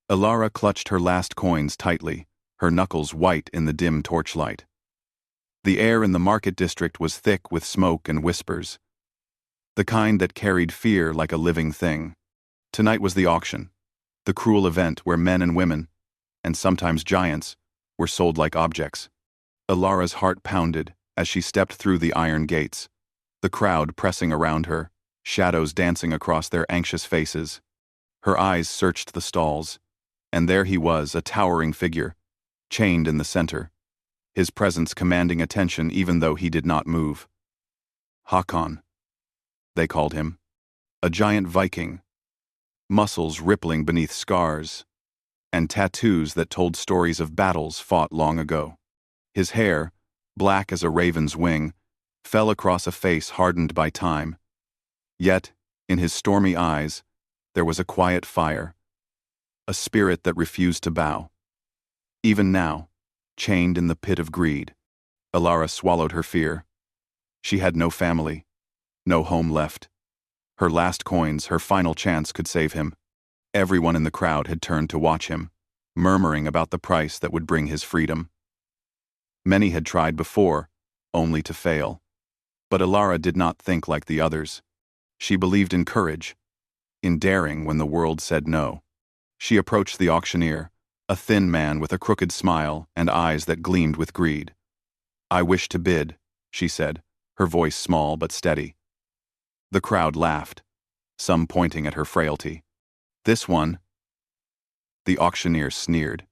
Ilara clutched her last coins tightly, her knuckles white in the dim torchlight. The air in the market district was thick with smoke and whispers, the kind that carried fear like a living thing. Tonight was the auction, the cruel event where men and women, and sometimes giants, were sold like objects. Ilara's heart pounded as she stepped through the iron gates, the crowd pressing around her, shadows dancing across their anxious faces. Her eyes searched the stalls, and there he was, a towering figure, chained in the center, his presence commanding attention even though he did not move. Hakon, they called him, a giant Viking, muscles rippling beneath scars, and tattoos that told stories of battles fought long ago. His hair, black as a raven's wing, fell across a face hardened by time. Yet, in his stormy eyes, there was a quiet fire, a spirit that refused to bow. Even now, chained in the pit of greed, Ilara swallowed her fear. She had no family, no home left. Her last coins, her final chance, could save him. Everyone in the crowd had turned to watch him, murmuring about the price that would bring his freedom. Many had tried before, only to fail. But Ilara did not think like the others. She believed in courage, in daring when the world said no. She approached the auctioneer, a thin man with a crooked smile and eyes that gleamed with greed. "I wish to bid," she said, her voice small but steady. The crowd laughed, some pointing at her frailty. "This one," the auctioneer sneered.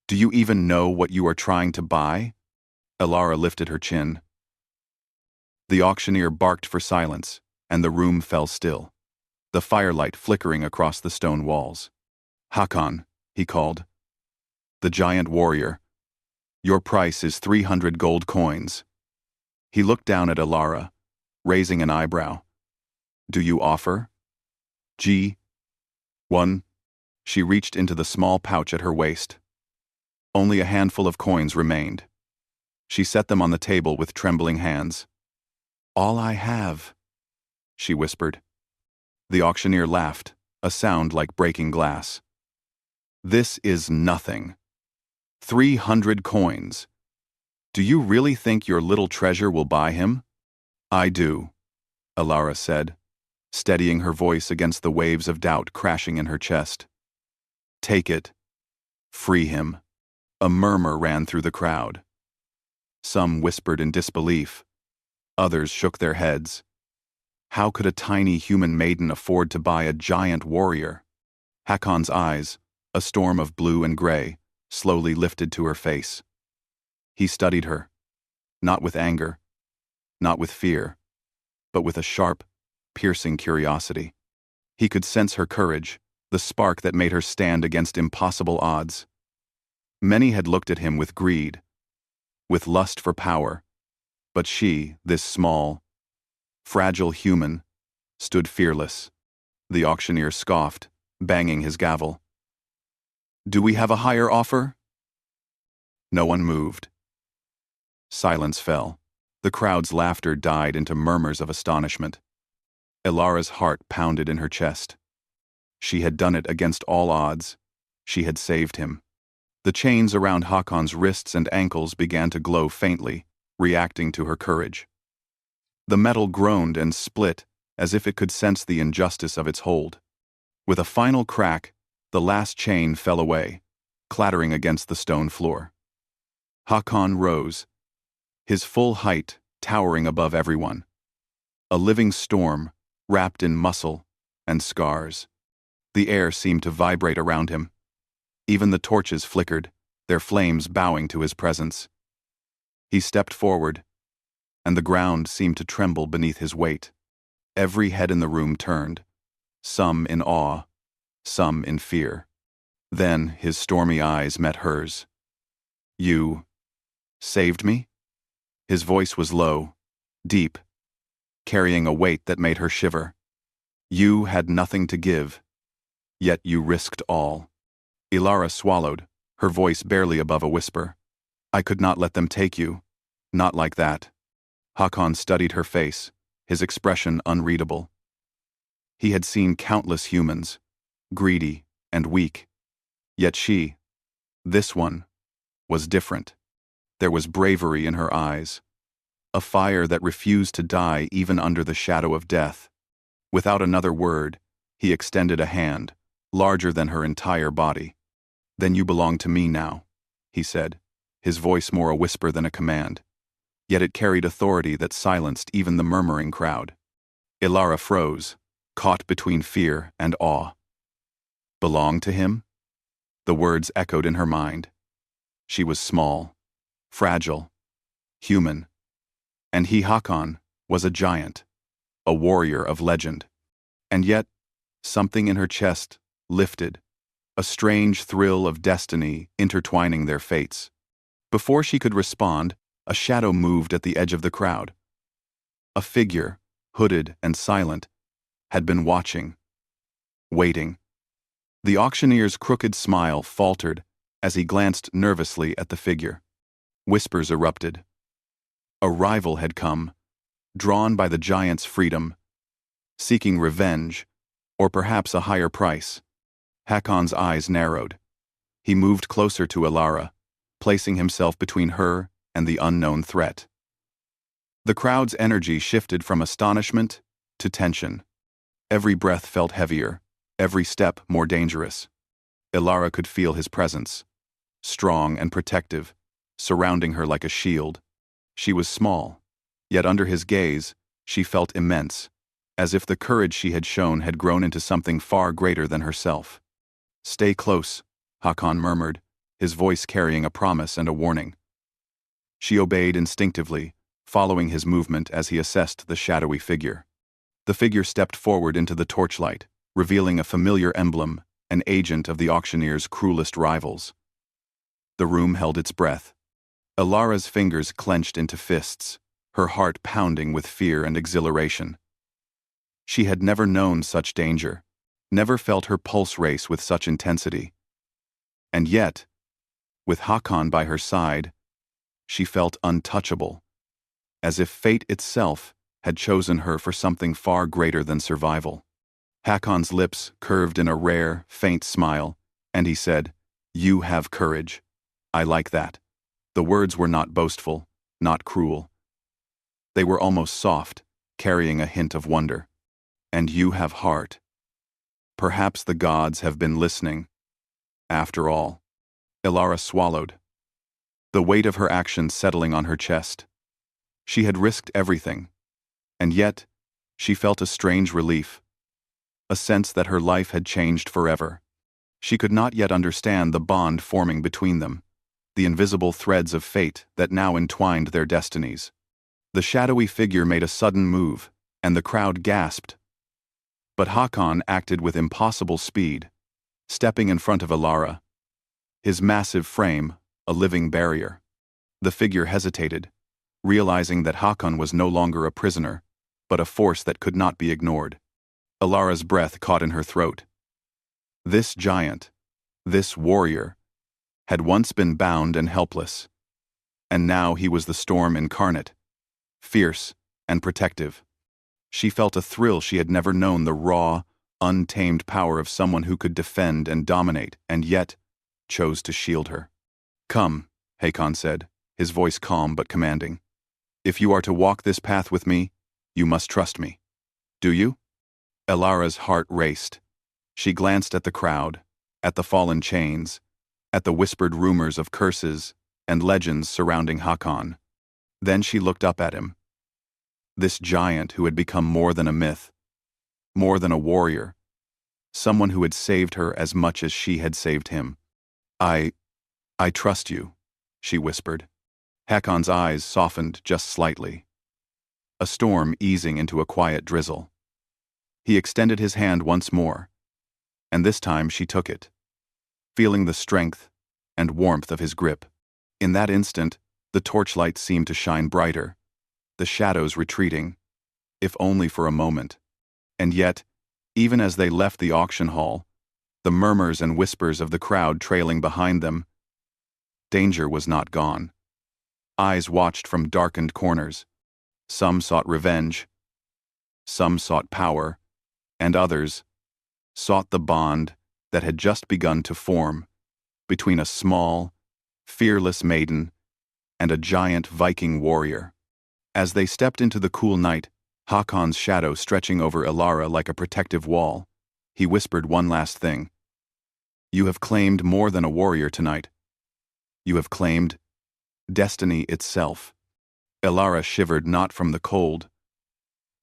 "Do you even know what you are trying to buy?" Ilara lifted her chin. The auctioneer barked for silence, and the room fell still, the firelight flickering across the stone walls. "Hakon," he called, "the giant warrior. Your price is 300 gold coins." He looked down at Ilara, raising an eyebrow. "Do you offer?" "1." She reached into the small pouch at her waist. Only a handful of coins remained. She set them on the table with trembling hands. "All I have," she whispered. The auctioneer laughed, a sound like breaking glass. "This is nothing. 300 coins. Do you really think your little treasure will buy him?" "I do," Ilara said, steadying her voice against the waves of doubt crashing in her chest. "Take it. Free him." A murmur ran through the crowd. Some whispered in disbelief. Others shook their heads. How could a tiny human maiden afford to buy a giant warrior? Hakon's eyes, a storm of blue and gray, slowly lifted to her face. He studied her, not with anger, not with fear, but with a sharp, piercing curiosity. He could sense her courage, the spark that made her stand against impossible odds. Many had looked at him with greed, with lust for power, but she, this small, fragile human, stood fearless. The auctioneer scoffed, banging his gavel. "Do we have a higher offer?" No one moved. Silence fell. The crowd's laughter died into murmurs of astonishment. Ilara's heart pounded in her chest. She had done it against all odds. She had saved him. The chains around Hakon's wrists and ankles began to glow faintly, reacting to her courage. The metal groaned and split as if it could sense the injustice of its hold. With a final crack, the last chain fell away, clattering against the stone floor. Hakon rose, his full height towering above everyone. A living storm, wrapped in muscle and scars. The air seemed to vibrate around him. Even the torches flickered, their flames bowing to his presence. He stepped forward, and the ground seemed to tremble beneath his weight. Every head in the room turned, some in awe, some in fear. Then his stormy eyes met hers. "You saved me?" His voice was low, deep, carrying a weight that made her shiver. "You had nothing to give, yet you risked all." Ilara swallowed, her voice barely above a whisper. "I could not let them take you. Not like that." Hakon studied her face, his expression unreadable. He had seen countless humans, greedy and weak. Yet she, this one, was different. There was bravery in her eyes, a fire that refused to die even under the shadow of death. Without another word, he extended a hand, larger than her entire body. "Then you belong to me now," he said, his voice more a whisper than a command. Yet it carried authority that silenced even the murmuring crowd. Ilara froze, caught between fear and awe. Belong to him? The words echoed in her mind. She was small, fragile, human. And he, Hakon, was a giant, a warrior of legend. And yet, something in her chest lifted, a strange thrill of destiny intertwining their fates. Before she could respond, a shadow moved at the edge of the crowd. A figure, hooded and silent, had been watching, waiting. The auctioneer's crooked smile faltered as he glanced nervously at the figure. Whispers erupted. A rival had come, drawn by the giant's freedom, seeking revenge, or perhaps a higher price. Hakon's eyes narrowed. He moved closer to Ilara, placing himself between her and the unknown threat. The crowd's energy shifted from astonishment to tension. Every breath felt heavier, every step more dangerous. Ilara could feel his presence, strong and protective, surrounding her like a shield. She was small, yet under his gaze, she felt immense, as if the courage she had shown had grown into something far greater than herself. "Stay close," Hakon murmured, his voice carrying a promise and a warning. She obeyed instinctively, following his movement as he assessed the shadowy figure. The figure stepped forward into the torchlight, revealing a familiar emblem, an agent of the auctioneer's cruelest rivals. The room held its breath. Ilara's fingers clenched into fists, her heart pounding with fear and exhilaration. She had never known such danger, never felt her pulse race with such intensity. And yet, with Hakon by her side, she felt untouchable, as if fate itself had chosen her for something far greater than survival. Hakon's lips curved in a rare, faint smile, and he said, "You have courage. I like that." The words were not boastful, not cruel. They were almost soft, carrying a hint of wonder. "And you have heart. Perhaps the gods have been listening. After all." Ilara swallowed, the weight of her actions settling on her chest. She had risked everything, and yet she felt a strange relief, a sense that her life had changed forever. She could not yet understand the bond forming between them, the invisible threads of fate that now entwined their destinies. The shadowy figure made a sudden move, and the crowd gasped. But Hakon acted with impossible speed, stepping in front of Ilara, his massive frame a living barrier. The figure hesitated, realizing that Hakon was no longer a prisoner, but a force that could not be ignored. Ilara's breath caught in her throat. This giant, this warrior, had once been bound and helpless, and now he was the storm incarnate, fierce and protective. She felt a thrill she had never known, the raw, untamed power of someone who could defend and dominate, and yet chose to shield her. "Come," Hakon said, his voice calm but commanding. "If you are to walk this path with me, you must trust me. Do you?" Ilara's heart raced. She glanced at the crowd, at the fallen chains, at the whispered rumors of curses and legends surrounding Hakon. Then she looked up at him. This giant who had become more than a myth, more than a warrior, someone who had saved her as much as she had saved him. I trust you," she whispered. Hakon's eyes softened just slightly, a storm easing into a quiet drizzle. He extended his hand once more, and this time she took it, feeling the strength and warmth of his grip. In that instant, the torchlight seemed to shine brighter, the shadows retreating, if only for a moment. And yet, even as they left the auction hall, the murmurs and whispers of the crowd trailing behind them, danger was not gone. Eyes watched from darkened corners. Some sought revenge, some sought power, and others sought the bond that had just begun to form between a small, fearless maiden and a giant Viking warrior. As they stepped into the cool night, Hakon's shadow stretching over Elara like a protective wall, he whispered one last thing. You have claimed more than a warrior tonight. You have claimed destiny itself. Elara shivered not from the cold,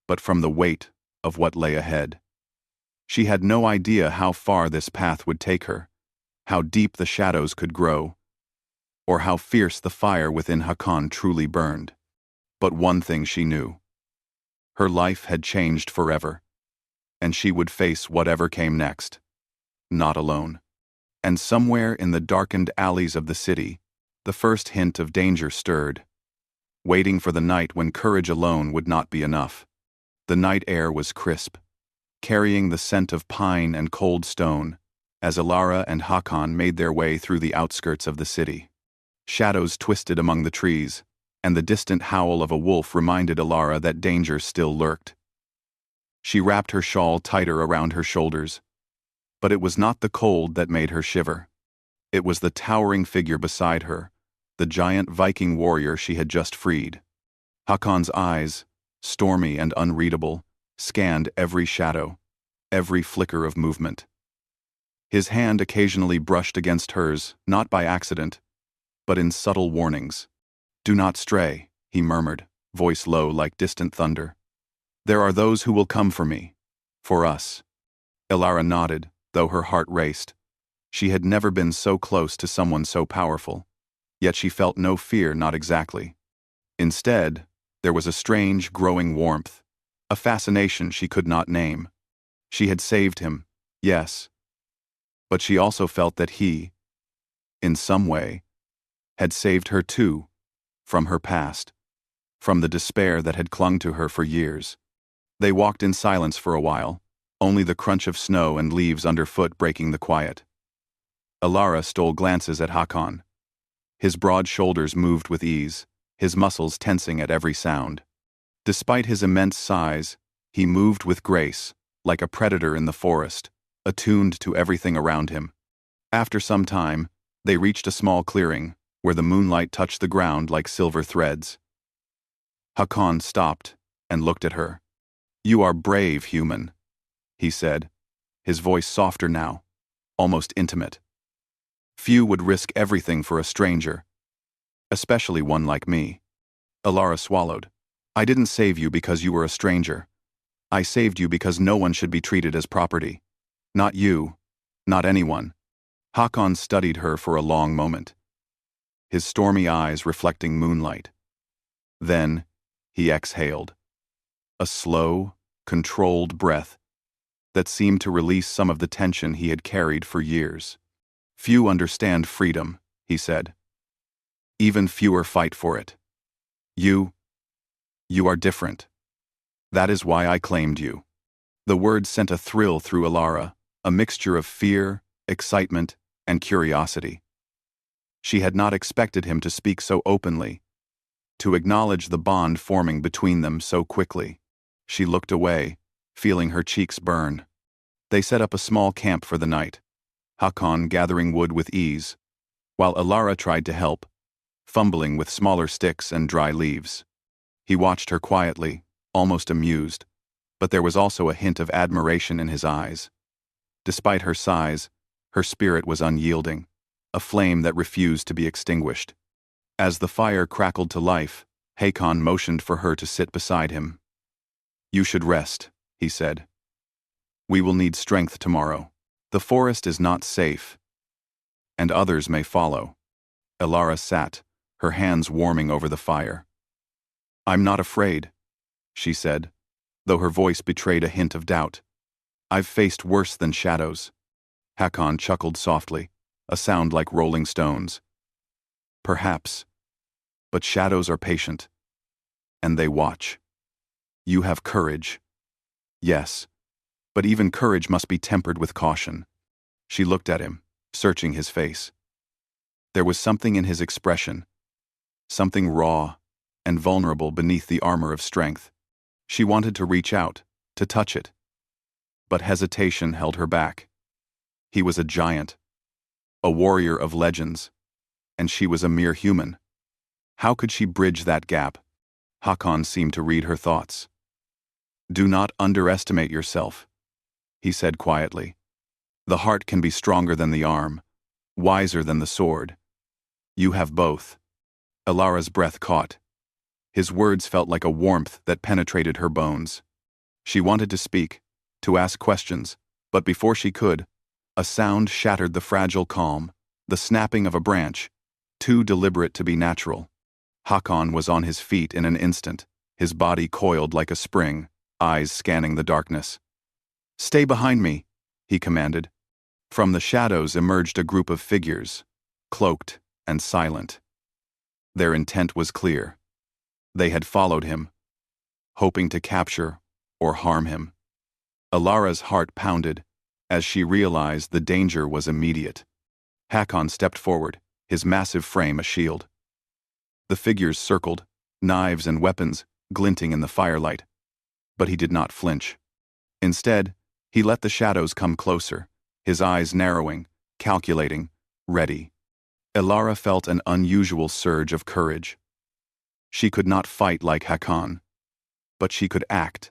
but from the weight of what lay ahead. She had no idea how far this path would take her, how deep the shadows could grow, or how fierce the fire within Hakon truly burned. But one thing she knew. Her life had changed forever, and she would face whatever came next, not alone. And somewhere in the darkened alleys of the city, the first hint of danger stirred, waiting for the night when courage alone would not be enough. The night air was crisp, carrying the scent of pine and cold stone, as Elara and Hakon made their way through the outskirts of the city. Shadows twisted among the trees, and the distant howl of a wolf reminded Elara that danger still lurked. She wrapped her shawl tighter around her shoulders, but it was not the cold that made her shiver. It was the towering figure beside her, the giant Viking warrior she had just freed. Hakon's eyes, stormy and unreadable, scanned every shadow, every flicker of movement. His hand occasionally brushed against hers, not by accident, but in subtle warnings. Do not stray, he murmured, voice low like distant thunder. There are those who will come for me, for us. Elara nodded, though her heart raced. She had never been so close to someone so powerful, yet she felt no fear, not exactly. Instead, there was a strange, growing warmth, a fascination she could not name. She had saved him, yes, but she also felt that he, in some way, had saved her too, from her past, from the despair that had clung to her for years. They walked in silence for a while, only the crunch of snow and leaves underfoot breaking the quiet. Elara stole glances at Hakon. His broad shoulders moved with ease, his muscles tensing at every sound. Despite his immense size, he moved with grace, like a predator in the forest, attuned to everything around him. After some time, they reached a small clearing, where the moonlight touched the ground like silver threads. Hakon stopped and looked at her. You are brave, human, he said, his voice softer now, almost intimate. Few would risk everything for a stranger, especially one like me. Elara swallowed. I didn't save you because you were a stranger. I saved you because no one should be treated as property. Not you, not anyone. Hakon studied her for a long moment, his stormy eyes reflecting moonlight. Then, he exhaled. A slow, controlled breath that seemed to release some of the tension he had carried for years. Few understand freedom, he said. Even fewer fight for it. You are different. That is why I claimed you. The words sent a thrill through Elara, a mixture of fear, excitement, and curiosity. She had not expected him to speak so openly, to acknowledge the bond forming between them so quickly. She looked away, feeling her cheeks burn. They set up a small camp for the night, Hakon gathering wood with ease, while Elara tried to help, fumbling with smaller sticks and dry leaves. He watched her quietly, almost amused, but there was also a hint of admiration in his eyes. Despite her size, her spirit was unyielding, a flame that refused to be extinguished. As the fire crackled to life, Hakon motioned for her to sit beside him. You should rest, he said. We will need strength tomorrow. The forest is not safe, and others may follow. Elara sat, her hands warming over the fire. I'm not afraid, she said, though her voice betrayed a hint of doubt. I've faced worse than shadows. Hakon chuckled softly, a sound like rolling stones. Perhaps, but shadows are patient, and they watch. You have courage. Yes, but even courage must be tempered with caution. She looked at him, searching his face. There was something in his expression, something raw and vulnerable beneath the armor of strength. She wanted to reach out, to touch it, but hesitation held her back. He was a giant, a warrior of legends, and she was a mere human. How could she bridge that gap? Haakon seemed to read her thoughts. "Do not underestimate yourself," he said quietly. "The heart can be stronger than the arm, wiser than the sword. You have both." Elara's breath caught. His words felt like a warmth that penetrated her bones. She wanted to speak, to ask questions, but before she could, a sound shattered the fragile calm, the snapping of a branch, too deliberate to be natural. Haakon was on his feet in an instant, his body coiled like a spring, eyes scanning the darkness. "Stay behind me," he commanded. From the shadows emerged a group of figures, cloaked and silent. Their intent was clear. They had followed him, hoping to capture or harm him. Elara's heart pounded as she realized the danger was immediate. Haakon stepped forward, his massive frame a shield. The figures circled, knives and weapons glinting in the firelight. But he did not flinch. Instead, he let the shadows come closer, his eyes narrowing, calculating, ready. Elara felt an unusual surge of courage. She could not fight like Haakon, but she could act.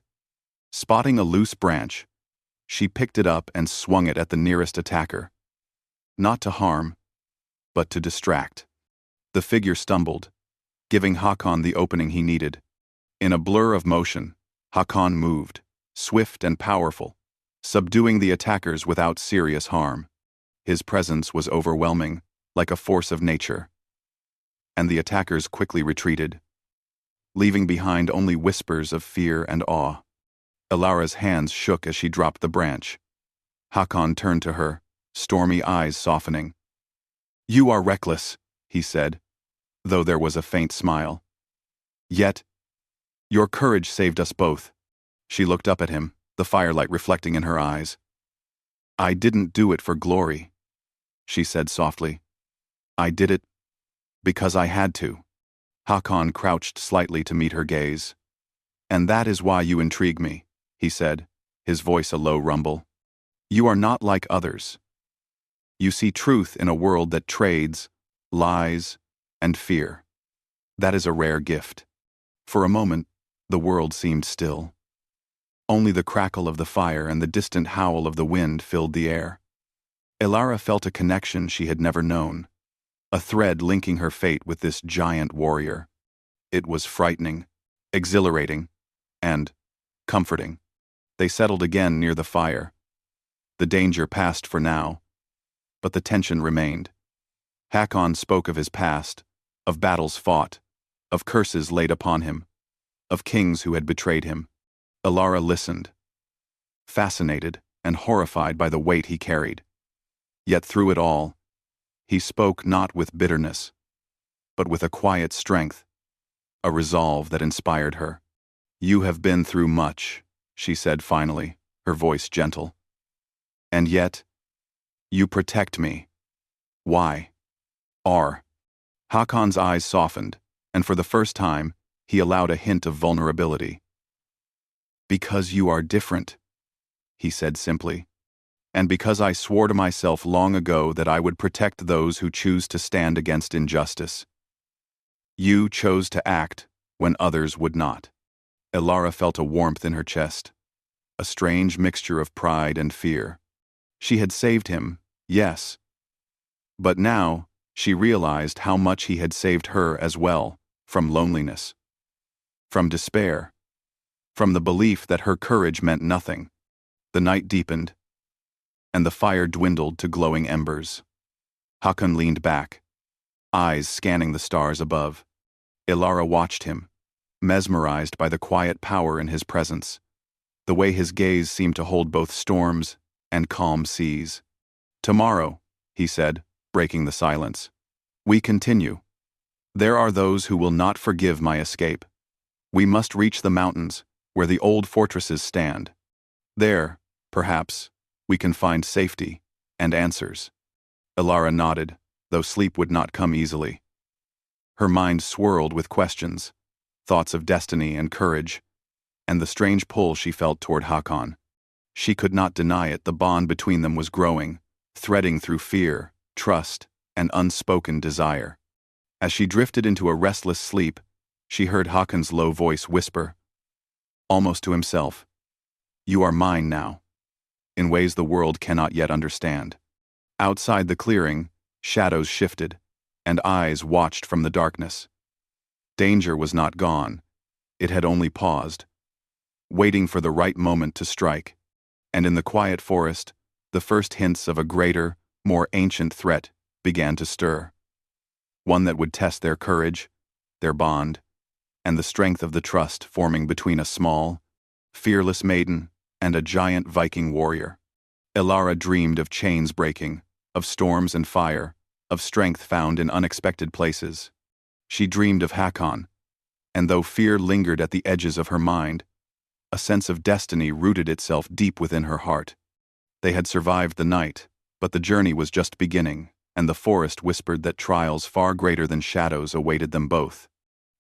Spotting a loose branch, she picked it up and swung it at the nearest attacker. Not to harm, but to distract. The figure stumbled, giving Haakon the opening he needed. In a blur of motion, Haakon moved, swift and powerful, subduing the attackers without serious harm. His presence was overwhelming, like a force of nature. And the attackers quickly retreated, leaving behind only whispers of fear and awe. Elara's hands shook as she dropped the branch. Haakon turned to her, stormy eyes softening. "You are reckless," he said, though there was a faint smile. "Yet, your courage saved us both." She looked up at him, the firelight reflecting in her eyes. "I didn't do it for glory," she said softly. "I did it because I had to." Haakon crouched slightly to meet her gaze. "And that is why you intrigue me," he said, his voice a low rumble. "You are not like others. You see truth in a world that trades, lies, and fear. That is a rare gift." For a moment, the world seemed still. Only the crackle of the fire and the distant howl of the wind filled the air. Elara felt a connection she had never known, a thread linking her fate with this giant warrior. It was frightening, exhilarating, and comforting. They settled again near the fire. The danger passed for now, but the tension remained. Haakon spoke of his past, of battles fought, of curses laid upon him, of kings who had betrayed him. Elara listened, fascinated and horrified by the weight he carried. Yet through it all, he spoke not with bitterness, but with a quiet strength, a resolve that inspired her. "You have been through much," she said finally, her voice gentle. "And yet, you protect me. Why?" Haakon's eyes softened, and for the first time, he allowed a hint of vulnerability. "Because you are different," he said simply. "And because I swore to myself long ago that I would protect those who choose to stand against injustice. You chose to act when others would not." Elara felt a warmth in her chest, a strange mixture of pride and fear. She had saved him, yes. But now, she realized how much he had saved her as well, from loneliness, from despair, from the belief that her courage meant nothing. The night deepened, and the fire dwindled to glowing embers. Haakon leaned back, eyes scanning the stars above. Elara watched him, mesmerized by the quiet power in his presence, the way his gaze seemed to hold both storms and calm seas. "Tomorrow," he said, breaking the silence, "we continue. There are those who will not forgive my escape. We must reach the mountains, where the old fortresses stand. There, perhaps, we can find safety and answers." Elara nodded, though sleep would not come easily. Her mind swirled with questions, thoughts of destiny and courage, and the strange pull she felt toward Haakon. She could not deny it, the bond between them was growing, threading through fear, trust, and unspoken desire. As she drifted into a restless sleep, she heard Hakon's low voice whisper, almost to himself, "You are mine now," in ways the world cannot yet understand. Outside the clearing, shadows shifted, and eyes watched from the darkness. Danger was not gone, it had only paused, waiting for the right moment to strike. And in the quiet forest, the first hints of a greater, more ancient threat began to stir. One that would test their courage, their bond, and the strength of the trust forming between a small, fearless maiden and a giant Viking warrior. Elara dreamed of chains breaking, of storms and fire, of strength found in unexpected places. She dreamed of Hakon, and though fear lingered at the edges of her mind, a sense of destiny rooted itself deep within her heart. They had survived the night, but the journey was just beginning, and the forest whispered that trials far greater than shadows awaited them both.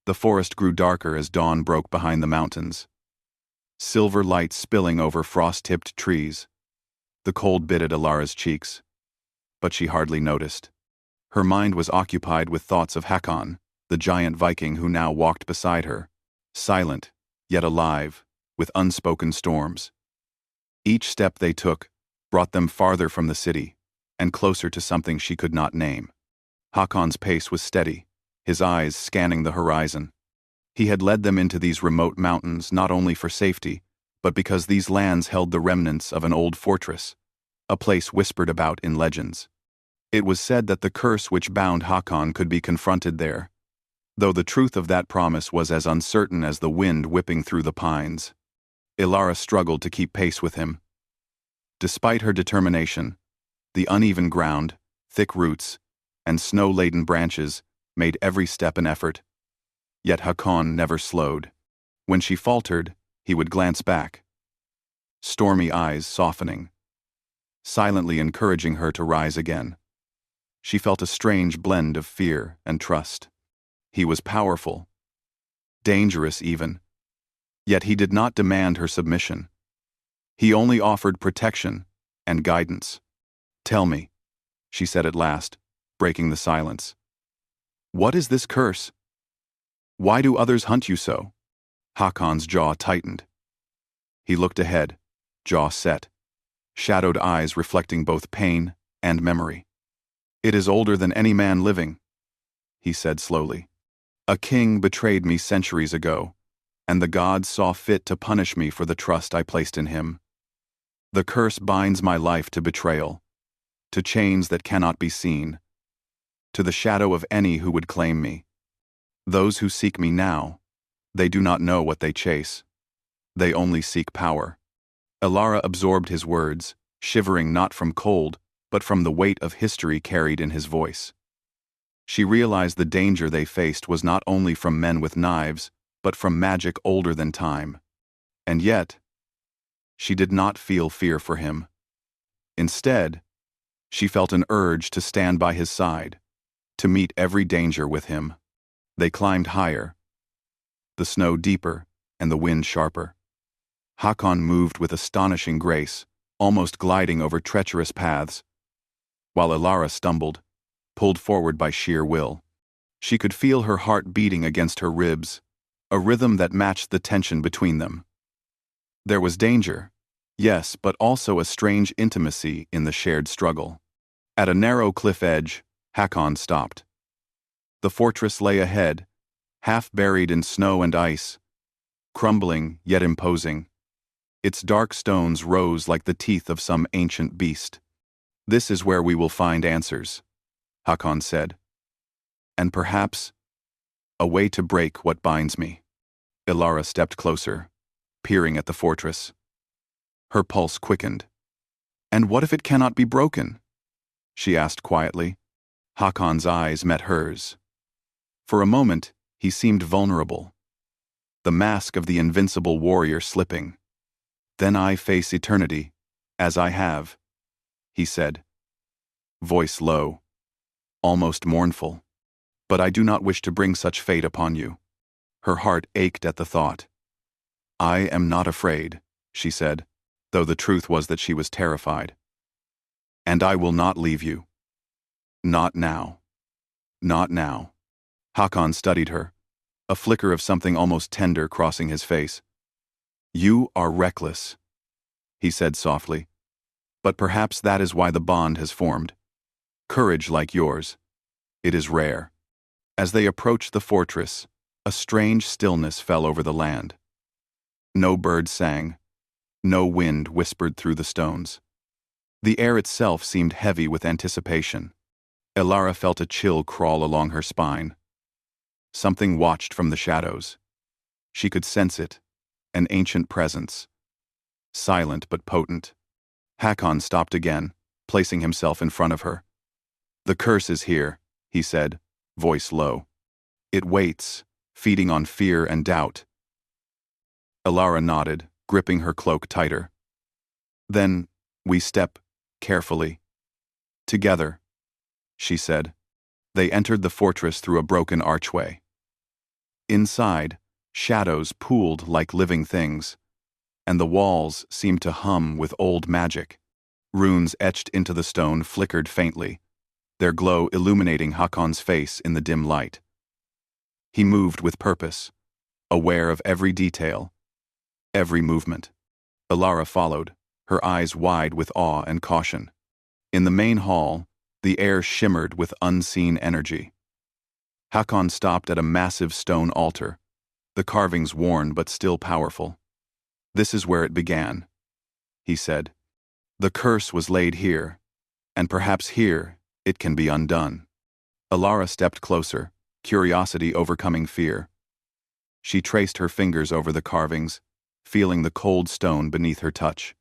The forest grew darker as dawn broke behind the mountains, silver light spilling over frost-tipped trees. The cold bit at Elara's cheeks, but she hardly noticed. Her mind was occupied with thoughts of Hakon, the giant Viking who now walked beside her, silent, yet alive, with unspoken storms. Each step they took brought them farther from the city, and closer to something she could not name. Hakon's pace was steady, his eyes scanning the horizon. He had led them into these remote mountains not only for safety, but because these lands held the remnants of an old fortress, a place whispered about in legends. It was said that the curse which bound Hakon could be confronted there, though the truth of that promise was as uncertain as the wind whipping through the pines. Elara struggled to keep pace with him. Despite her determination, the uneven ground, thick roots, and snow-laden branches made every step an effort. Yet Hakon never slowed. When she faltered, he would glance back, stormy eyes softening, silently encouraging her to rise again. She felt a strange blend of fear and trust. He was powerful, dangerous even, yet he did not demand her submission. He only offered protection and guidance. "Tell me," she said at last, breaking the silence. "What is this curse? Why do others hunt you so?" Hakon's jaw tightened. He looked ahead, jaw set, shadowed eyes reflecting both pain and memory. "It is older than any man living," he said slowly. "A king betrayed me centuries ago, and the gods saw fit to punish me for the trust I placed in him. The curse binds my life to betrayal, to chains that cannot be seen, to the shadow of any who would claim me. Those who seek me now, they do not know what they chase. They only seek power." Elara absorbed his words, shivering not from cold, but from the weight of history carried in his voice. She realized the danger they faced was not only from men with knives, but from magic older than time. And yet, she did not feel fear for him. Instead, she felt an urge to stand by his side, to meet every danger with him. They climbed higher, the snow deeper and the wind sharper. Hakon moved with astonishing grace, almost gliding over treacherous paths, while Elara stumbled, pulled forward by sheer will. She could feel her heart beating against her ribs, a rhythm that matched the tension between them. There was danger, yes, but also a strange intimacy in the shared struggle. At a narrow cliff edge, Hakon stopped. The fortress lay ahead, half buried in snow and ice, crumbling yet imposing. Its dark stones rose like the teeth of some ancient beast. "This is where we will find answers," Hakon said. "And perhaps a way to break what binds me." Elara stepped closer, peering at the fortress. Her pulse quickened. "And what if it cannot be broken?" she asked quietly. Hakon's eyes met hers. For a moment, he seemed vulnerable, the mask of the invincible warrior slipping. "Then I face eternity, as I have," he said, voice low, almost mournful. "But I do not wish to bring such fate upon you." Her heart ached at the thought. "I am not afraid," she said, though the truth was that she was terrified. "And I will not leave you." Not now. Not now. Hakan studied her, a flicker of something almost tender crossing his face. You are reckless, he said softly. But perhaps that is why the bond has formed. Courage like yours. It is rare. As they approached the fortress, a strange stillness fell over the land. No bird sang. No wind whispered through the stones. The air itself seemed heavy with anticipation. Elara felt a chill crawl along her spine. Something watched from the shadows. She could sense it, an ancient presence. Silent but potent. Hakan stopped again, placing himself in front of her. The curse is here, he said, voice low. It waits, feeding on fear and doubt. Elara nodded, gripping her cloak tighter. Then, we step, carefully. Together, she said. They entered the fortress through a broken archway. Inside, shadows pooled like living things, and the walls seemed to hum with old magic. Runes etched into the stone flickered faintly, their glow illuminating Hakon's face in the dim light. He moved with purpose, aware of every detail, every movement. Elara followed, her eyes wide with awe and caution. In the main hall, the air shimmered with unseen energy. Hakon stopped at a massive stone altar, the carvings worn but still powerful. This is where it began, he said. The curse was laid here, and perhaps here it can be undone. Elara stepped closer, curiosity overcoming fear. She traced her fingers over the carvings, feeling the cold stone beneath her touch.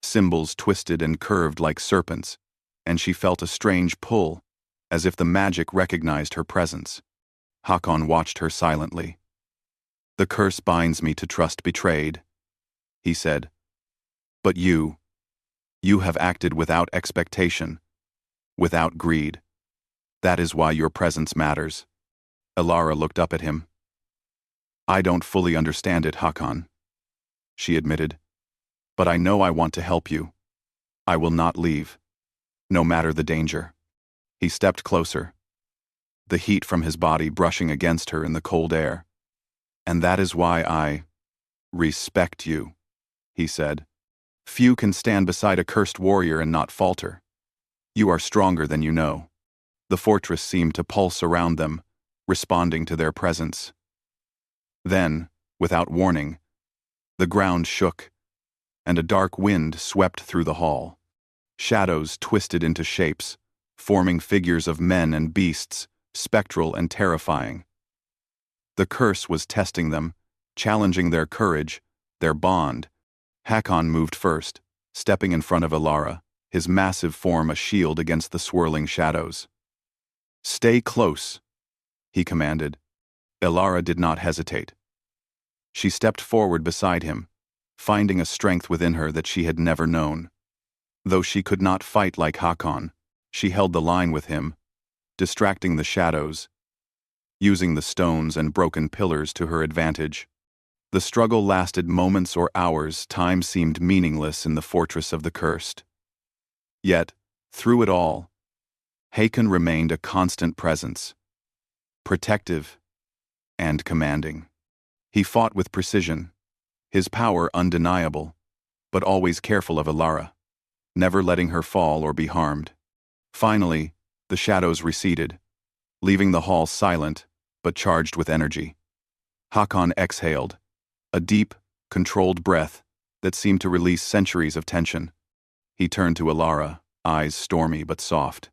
Symbols twisted and curved like serpents, and she felt a strange pull, as if the magic recognized her presence. Hakon watched her silently. The curse binds me to trust betrayed, he said. But you have acted without expectation, without greed. That is why your presence matters. Elara looked up at him. I don't fully understand it, Hakon, she admitted. But I know I want to help you. I will not leave, no matter the danger. He stepped closer, the heat from his body brushing against her in the cold air. And that is why I respect you, he said. Few can stand beside a cursed warrior and not falter. You are stronger than you know. The fortress seemed to pulse around them, responding to their presence. Then, without warning, the ground shook, and a dark wind swept through the hall. Shadows twisted into shapes, forming figures of men and beasts, spectral and terrifying. The curse was testing them, challenging their courage, their bond. Hakon moved first, stepping in front of Elara, his massive form a shield against the swirling shadows. Stay close, he commanded. Elara did not hesitate. She stepped forward beside him, finding a strength within her that she had never known. Though she could not fight like Hakon, she held the line with him, distracting the shadows, using the stones and broken pillars to her advantage. The struggle lasted moments or hours. Time seemed meaningless in the fortress of the cursed. Yet, through it all, Hakon remained a constant presence, protective and commanding. He fought with precision, his power undeniable, but always careful of Elara, never letting her fall or be harmed. Finally, the shadows receded, leaving the hall silent but charged with energy. Hakon exhaled, a deep, controlled breath that seemed to release centuries of tension. He turned to Elara, eyes stormy but soft.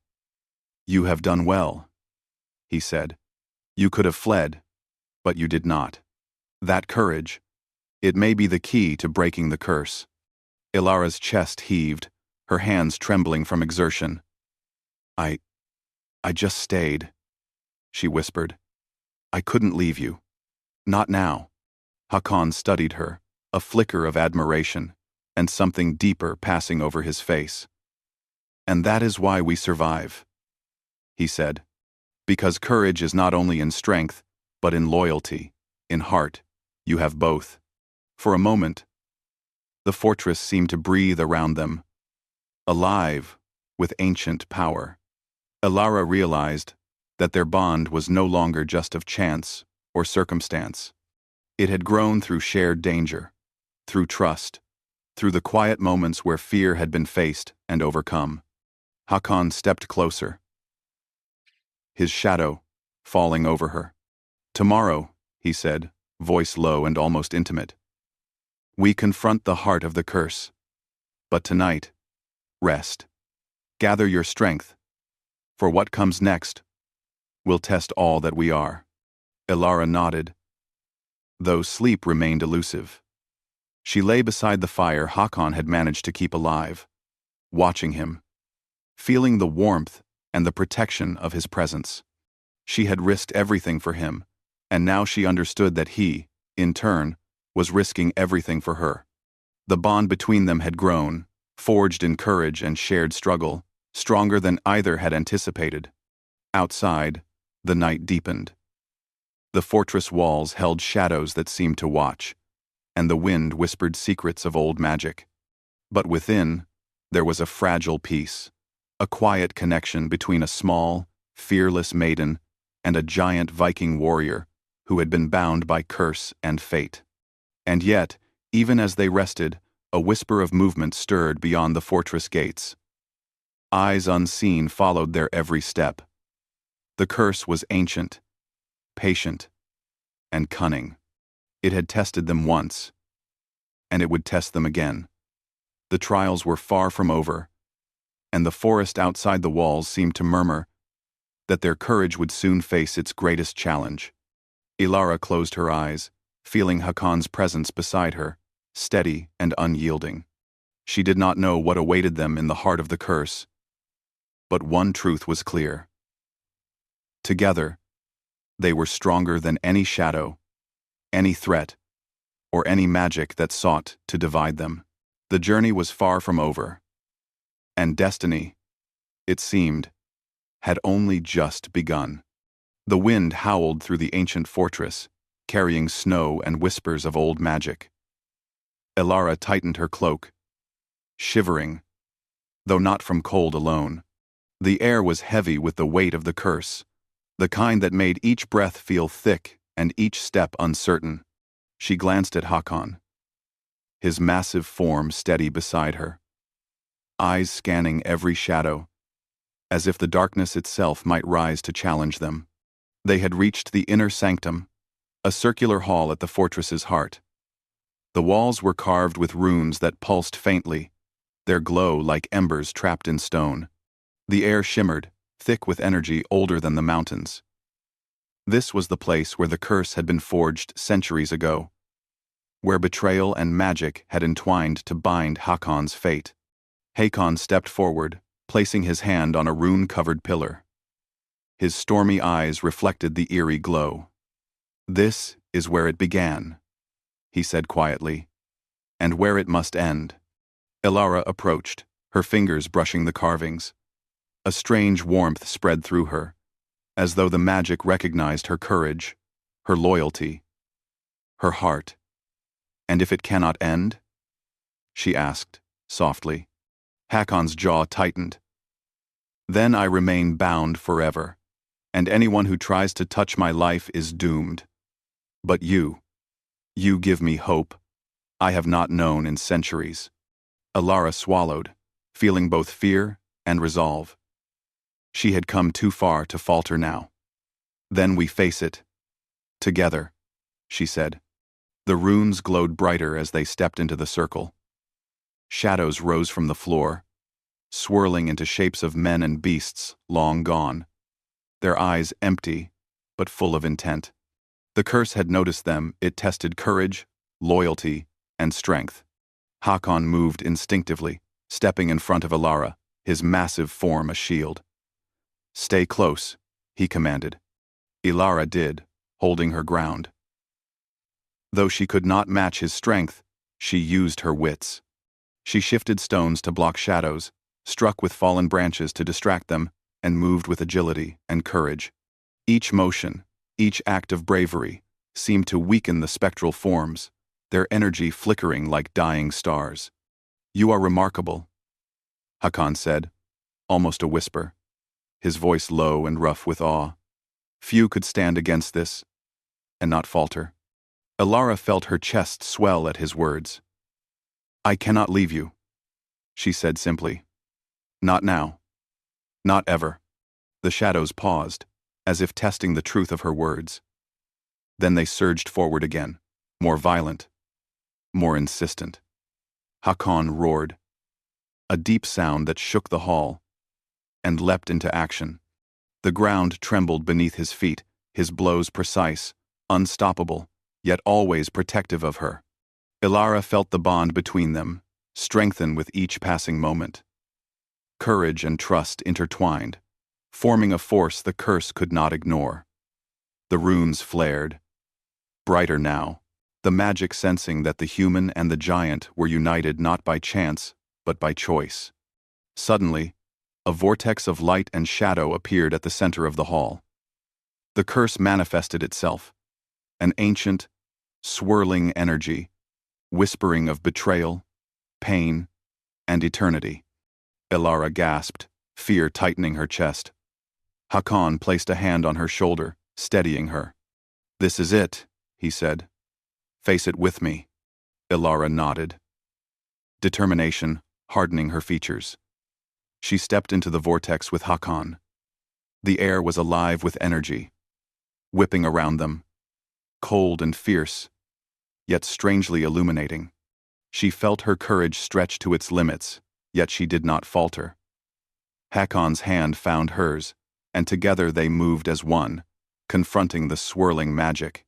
You have done well, he said. You could have fled, but you did not. That courage, it may be the key to breaking the curse. Ilara's chest heaved, her hands trembling from exertion. I just stayed, she whispered. I couldn't leave you. Not now. Hakon studied her, a flicker of admiration, and something deeper passing over his face. And that is why we survive, he said. Because courage is not only in strength, but in loyalty, in heart. You have both. For a moment, the fortress seemed to breathe around them, alive with ancient power. Elara realized that their bond was no longer just of chance or circumstance. It had grown through shared danger, through trust, through the quiet moments where fear had been faced and overcome. Hakan stepped closer, his shadow falling over her. "Tomorrow," he said, voice low and almost intimate, "we confront the heart of the curse. But tonight, rest. Gather your strength, for what comes next will test all that we are." Elara nodded, though sleep remained elusive. She lay beside the fire Hakan had managed to keep alive, watching him, feeling the warmth and the protection of his presence. She had risked everything for him, and now she understood that he, in turn, was risking everything for her. The bond between them had grown, forged in courage and shared struggle, stronger than either had anticipated. Outside, the night deepened. The fortress walls held shadows that seemed to watch, and the wind whispered secrets of old magic. But within, there was a fragile peace, a quiet connection between a small, fearless maiden and a giant Viking warrior who had been bound by curse and fate. And yet, even as they rested, a whisper of movement stirred beyond the fortress gates. Eyes unseen followed their every step. The curse was ancient, patient, and cunning. It had tested them once, and it would test them again. The trials were far from over, and the forest outside the walls seemed to murmur that their courage would soon face its greatest challenge. Elara closed her eyes, feeling Hakan's presence beside her, steady and unyielding. She did not know what awaited them in the heart of the curse, but one truth was clear. Together, they were stronger than any shadow, any threat, or any magic that sought to divide them. The journey was far from over, and destiny, it seemed, had only just begun. The wind howled through the ancient fortress, carrying snow and whispers of old magic. Elara tightened her cloak, shivering, though not from cold alone. The air was heavy with the weight of the curse, the kind that made each breath feel thick and each step uncertain. She glanced at Hakan, his massive form steady beside her, eyes scanning every shadow, as if the darkness itself might rise to challenge them. They had reached the inner sanctum, a circular hall at the fortress's heart. The walls were carved with runes that pulsed faintly, their glow like embers trapped in stone. The air shimmered, thick with energy older than the mountains. This was the place where the curse had been forged centuries ago, where betrayal and magic had entwined to bind Hakon's fate. Hakan stepped forward, placing his hand on a rune-covered pillar. His stormy eyes reflected the eerie glow. "This is where it began," he said quietly, "and where it must end." Elara approached, her fingers brushing the carvings. A strange warmth spread through her, as though the magic recognized her courage, her loyalty, her heart. "And if it cannot end?" she asked, softly. Hakon's jaw tightened. "Then I remain bound forever, and anyone who tries to touch my life is doomed. But you give me hope I have not known in centuries." Elara swallowed, feeling both fear and resolve. She had come too far to falter now. "Then we face it. Together," she said. The runes glowed brighter as they stepped into the circle. Shadows rose from the floor, swirling into shapes of men and beasts long gone, their eyes empty but full of intent. The curse had noticed them. It tested courage, loyalty, and strength. Hakan moved instinctively, stepping in front of Elara, his massive form a shield. "Stay close," he commanded. Elara did, holding her ground. Though she could not match his strength, she used her wits. She shifted stones to block shadows, struck with fallen branches to distract them, and moved with agility and courage. Each motion, each act of bravery, seemed to weaken the spectral forms, their energy flickering like dying stars. "You are remarkable," Hakan said, almost a whisper. his voice low and rough with awe. Few could stand against this and not falter. Elara felt her chest swell at his words. "I cannot leave you," she said simply. "Not now. Not ever." The shadows paused, as if testing the truth of her words. Then they surged forward again, more violent, more insistent. Haakon roared, a deep sound that shook the hall, and leapt into action. The ground trembled beneath his feet, his blows precise, unstoppable, yet always protective of her. Elara felt the bond between them, strengthen with each passing moment. Courage and trust intertwined, forming a force the curse could not ignore. The runes flared, brighter now, the magic sensing that the human and the giant were united not by chance, but by choice. Suddenly, a vortex of light and shadow appeared at the center of the hall. The curse manifested itself, an ancient, swirling energy, whispering of betrayal, pain, and eternity. Elara gasped, fear tightening her chest. Haakon placed a hand on her shoulder, steadying her. "This is it," he said. "Face it with me." Elara nodded, determination hardening her features. She stepped into the vortex with Haakon. The air was alive with energy, whipping around them, cold and fierce, yet strangely illuminating. She felt her courage stretch to its limits, yet she did not falter. Haakon's hand found hers, and together they moved as one, confronting the swirling magic.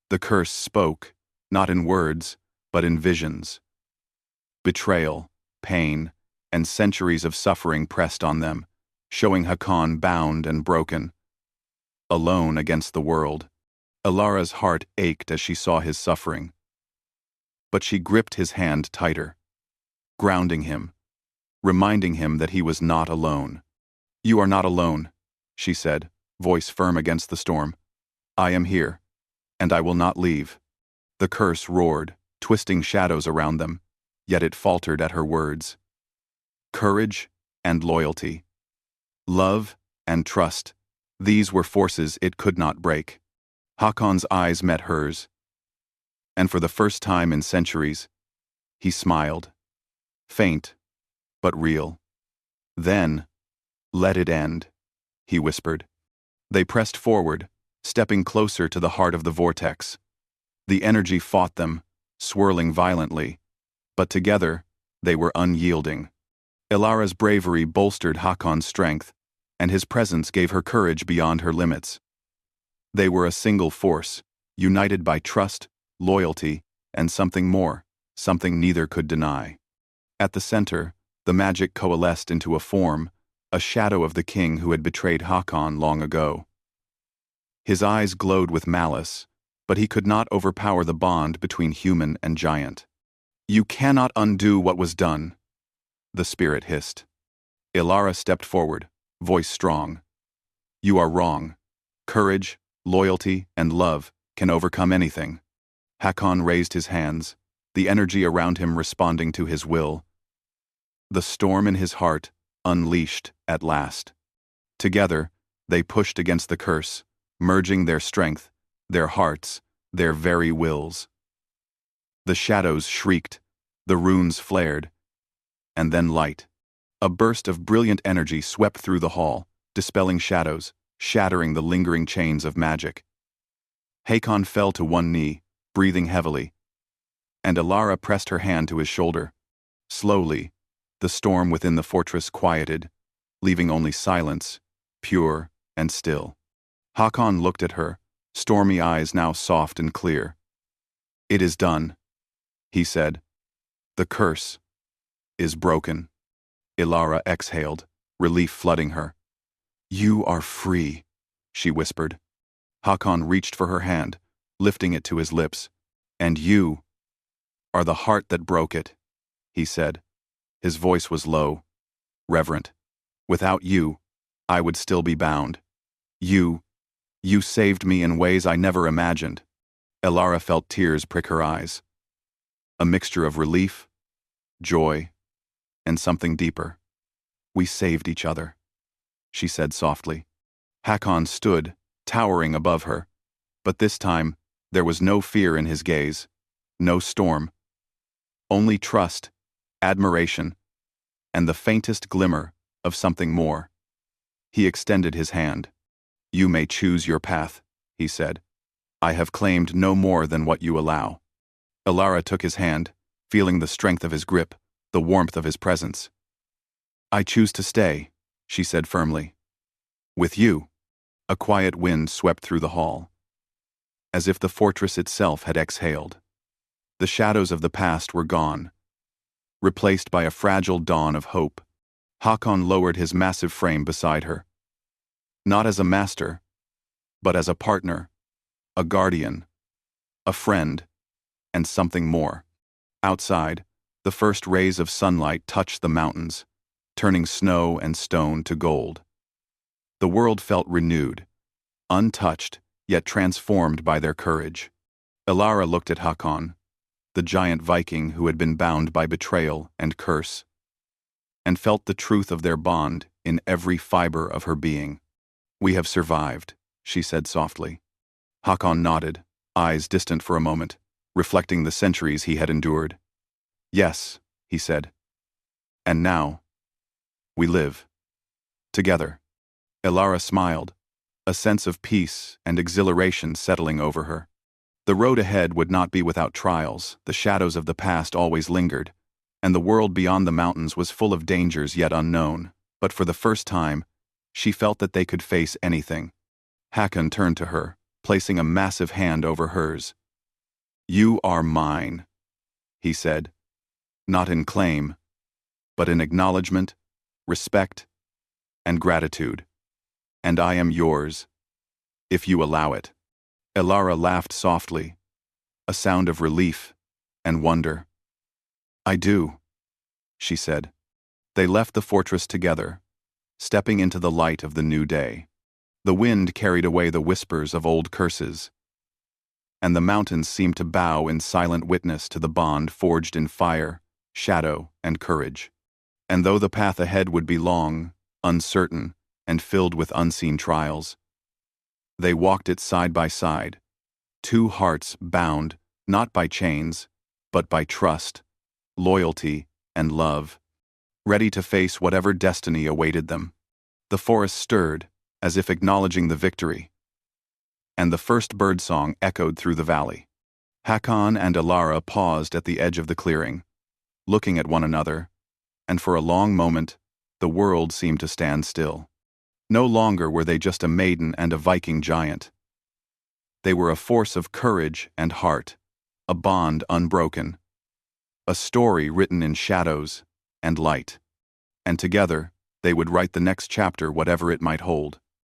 The curse spoke, not in words, but in visions. Betrayal, pain, and centuries of suffering pressed on them, showing Haakon bound and broken, alone against the world. Elara's heart ached as she saw his suffering. But she gripped his hand tighter, grounding him, reminding him that he was not alone. "You are not alone," she said, voice firm against the storm. "I am here, and I will not leave." The curse roared, twisting shadows around them, yet it faltered at her words. Courage and loyalty, love and trust, these were forces it could not break. Haakon's eyes met hers, and for the first time in centuries, he smiled. Faint, but real. Then, "Let it end," he whispered. They pressed forward, stepping closer to the heart of the vortex. The energy fought them, swirling violently, but together they were unyielding. Elara's bravery bolstered Haakon's strength, and his presence gave her courage beyond her limits. They were a single force, united by trust, loyalty, and something more, something neither could deny. At the center, the magic coalesced into a form, a shadow of the king who had betrayed Haakon long ago. His eyes glowed with malice, but he could not overpower the bond between human and giant. "You cannot undo what was done," the spirit hissed. Elara stepped forward, voice strong. "You are wrong. Courage, loyalty, and love can overcome anything." Haakon raised his hands, the energy around him responding to his will. The storm in his heart unleashed at last. Together, they pushed against the curse, merging their strength, their hearts, their very wills. The shadows shrieked, the runes flared, and then light. A burst of brilliant energy swept through the hall, dispelling shadows, shattering the lingering chains of magic. Haakon fell to one knee, breathing heavily, and Elara pressed her hand to his shoulder. Slowly, the storm within the fortress quieted, leaving only silence, pure and still. Haakon looked at her, stormy eyes now soft and clear. "It is done," he said. "The curse is broken." Elara exhaled, relief flooding her. "You are free," she whispered. Haakon reached for her hand, lifting it to his lips. "And you are the heart that broke it," he said. His voice was low, reverent. "Without you, I would still be bound. You saved me in ways I never imagined." Elara felt tears prick her eyes. A mixture of relief, joy, and something deeper. "We saved each other." she said softly. Hakon stood, towering above her, but this time there was no fear in his gaze, no storm. Only trust, admiration, and the faintest glimmer of something more. He extended his hand. You may choose your path, he said. I have claimed no more than what you allow. Elara took his hand, feeling the strength of his grip, the warmth of his presence. I choose to stay, she said firmly. With you. A quiet wind swept through the hall, as if the fortress itself had exhaled. The shadows of the past were gone, replaced by a fragile dawn of hope. Hakon lowered his massive frame beside her. Not as a master, but as a partner, a guardian, a friend, and something more. Outside, the first rays of sunlight touched the mountains, turning snow and stone to gold. The world felt renewed, untouched, yet transformed by their courage. Elara looked at Hakon, the giant Viking who had been bound by betrayal and curse, and felt the truth of their bond in every fiber of her being. We have survived, she said softly. Hakon nodded, eyes distant for a moment, reflecting the centuries he had endured. Yes, he said. And now, we live. Together. Elara smiled, a sense of peace and exhilaration settling over her. The road ahead would not be without trials, the shadows of the past always lingered, and the world beyond the mountains was full of dangers yet unknown, but for the first time, she felt that they could face anything. Hakon turned to her, placing a massive hand over hers. You are mine, he said, not in claim, but in acknowledgement, respect, and gratitude. And I am yours, if you allow it. Elara laughed softly, a sound of relief and wonder. I do, she said. They left the fortress together, stepping into the light of the new day. The wind carried away the whispers of old curses, and the mountains seemed to bow in silent witness to the bond forged in fire, shadow, and courage. And though the path ahead would be long, uncertain, and filled with unseen trials, they walked it side by side, two hearts bound not by chains, but by trust, loyalty, and love, ready to face whatever destiny awaited them. The forest stirred, as if acknowledging the victory, and the first birdsong echoed through the valley. Hakon and Elara paused at the edge of the clearing, looking at one another, and for a long moment, the world seemed to stand still. No longer were they just a maiden and a Viking giant. They were a force of courage and heart, a bond unbroken, a story written in shadows and light. And together, they would write the next chapter whatever it might hold.